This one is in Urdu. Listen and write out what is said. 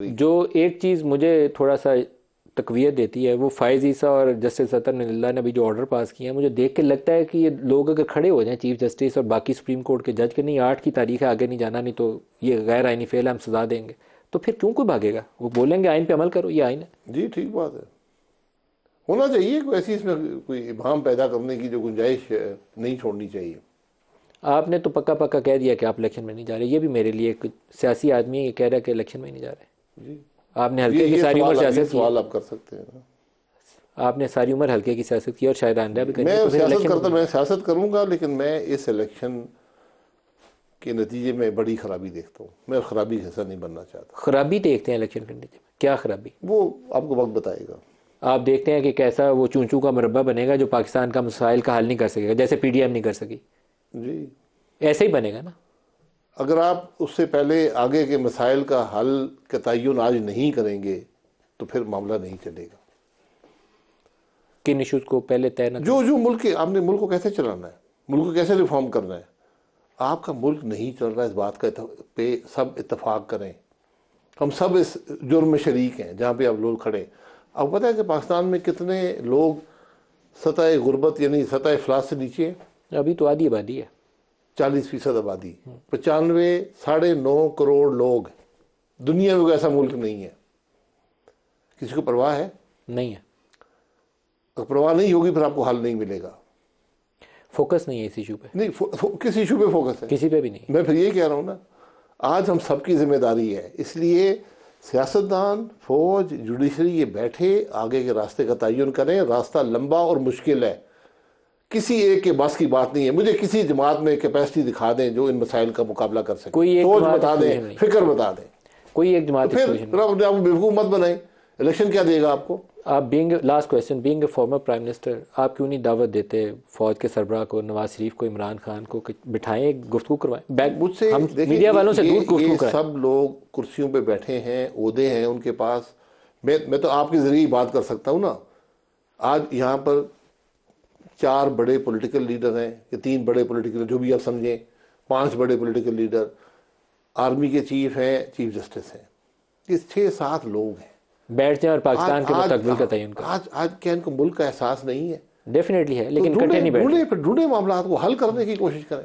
جو ایک چیز مجھے تھوڑا سا تقویت دیتی ہے وہ فائز عیسیٰ اور جسٹس اطہر اللہ نے بھی جو آرڈر پاس کیا ہے، مجھے دیکھ کے لگتا ہے کہ یہ لوگ اگر کھڑے ہو جائیں چیف جسٹس اور باقی سپریم کورٹ کے جج کے نہیں 8 کی تاریخ ہے، آگے نہیں جانا، نہیں تو یہ غیر آئینی فعل ہے، ہم سزا دیں گے، تو پھر کیوں کوئی بھاگے گا؟ وہ بولیں گے آئین پہ عمل کرو، یہ آئین ہے۔ جی ٹھیک بات ہے، ہونا چاہیے کوئی ایسی، اس میں کوئی ابہام پیدا کرنے کی جو گنجائش نہیں چھوڑنی چاہیے۔ آپ نے تو پکا پکا کہہ دیا کہ آپ الیکشن میں نہیں جا رہے، یہ بھی میرے لیے ایک سیاسی آدمی یہ کہہ رہا ہے کہ الیکشن میں نہیں جا رہے۔ جی آپ نے حلقے کی ساری عمر سیاست کی، سوال آپ کر سکتے ہیں۔ آپ نے ساری عمر حلقے کی سیاست کی اور شاید آئندہ بھی کرنی ہے، میں تو پھر الیکشن میں سیاست کروں گا، لیکن میں اس الیکشن کے نتیجے میں بڑی خرابی دیکھتا ہوں۔ میں خرابی کا حصہ نہیں بننا چاہتا۔ خرابی دیکھتے ہیں الیکشن کے نتیجے میں؟ کیا خرابی؟ وہ آپ کو وقت بتائے گا۔ آپ دیکھتے ہیں کہ کیسا وہ چونچوں کا مربع بنے گا جو پاکستان کا مسائل کا حل نہیں کر سکے گا، جیسے پی ڈی ایم نہیں کر سکی، جی ایسے ہی بنے گا نا۔ اگر آپ اس سے پہلے آگے کے مسائل کا حل کا تعین آج نہیں کریں گے تو پھر معاملہ نہیں چلے گا۔ کن ایشوز کو پہلے طے نہ جو ملک کے آپ نے ملک کو کیسے چلانا ہے، ملک کو کیسے ریفارم کرنا ہے، آپ کا ملک نہیں چل رہا ہے، اس بات کا پہ سب اتفاق کریں۔ ہم سب اس جرم میں شریک ہیں جہاں پہ آپ لوگ کھڑے ہیں۔ آپ پتہ ہے کہ پاکستان میں کتنے لوگ سطح غربت یعنی سطح افلاس سے نیچے ہیں؟ ابھی تو آدھی آبادی ہے، 40% آبادی، 95.9 کروڑ لوگ ہیں۔ دنیا میں کوئی ایسا ملک نہیں ہے۔ کسی کو پرواہ ہے؟ نہیں ہے، اگر پرواہ نہیں ہوگی پھر آپ کو حل نہیں ملے گا۔ فوکس نہیں ہے اس ایشو پہ، نہیں، کس ایشو پہ فوکس ہے؟ کسی پہ بھی نہیں۔ میں پھر یہ کہہ رہا ہوں نا، آج ہم سب کی ذمہ داری ہے، اس لیے سیاستدان، فوج، جوڈیشری یہ بیٹھے آگے کے راستے کا تعین کریں۔ راستہ لمبا اور مشکل ہے، کسی ایک کے بس کی بات نہیں ہے۔ مجھے کسی جماعت میں کیپیسٹی دکھا دیں جو ان مسائل کا مقابلہ کر سکے، کوئی ایک سوچ جماعت بتا دیں، exclusion نہیں، فکر بتا دیں۔ کوئی ایک تو جماعت پھر exclusion نہیں۔ اپنے آپ کو بیوقوف مت بنائیں۔ الیکشن کیا دے گا آپ کو؟ آپ last question, being a former prime minister, آپ کیوں نہیں دعوت دیتے فوج کے سربراہ کو، نواز شریف کو، عمران خان کو، کہ بٹھائیں، ایک گفتگو کروائیں، مجھ سے ہم دیکھیں، میڈیا والوں سے دور گفتگو یہ کرائیں۔ سب لوگ کرسیوں پہ بیٹھے ہیں، عہدے ہیں ان کے پاس۔ میں تو آپ کے ذریعے ہی بات کر سکتا ہوں نا۔ آج یہاں پر 4 بڑے پولیٹیکل لیڈر ہیں کہ 3 بڑے پولیٹیکل، جو بھی آپ سمجھیں، 5 بڑے پولیٹیکل لیڈر، آرمی کے چیف ہیں، چیف جسٹس ہیں، یہ 6-7 لوگ ہیں۔ بیٹھ جائیں اور پاکستان کے مستقبل کا تعین کریں۔ آج کیا ان کو ملک کا احساس نہیں ہے؟ ڈیفینیٹلی ہے، تو لیکن اکٹھے نہیں بیٹھ رہے۔ ڈھونڈیں معاملات کو حل کرنے کی کوشش کریں۔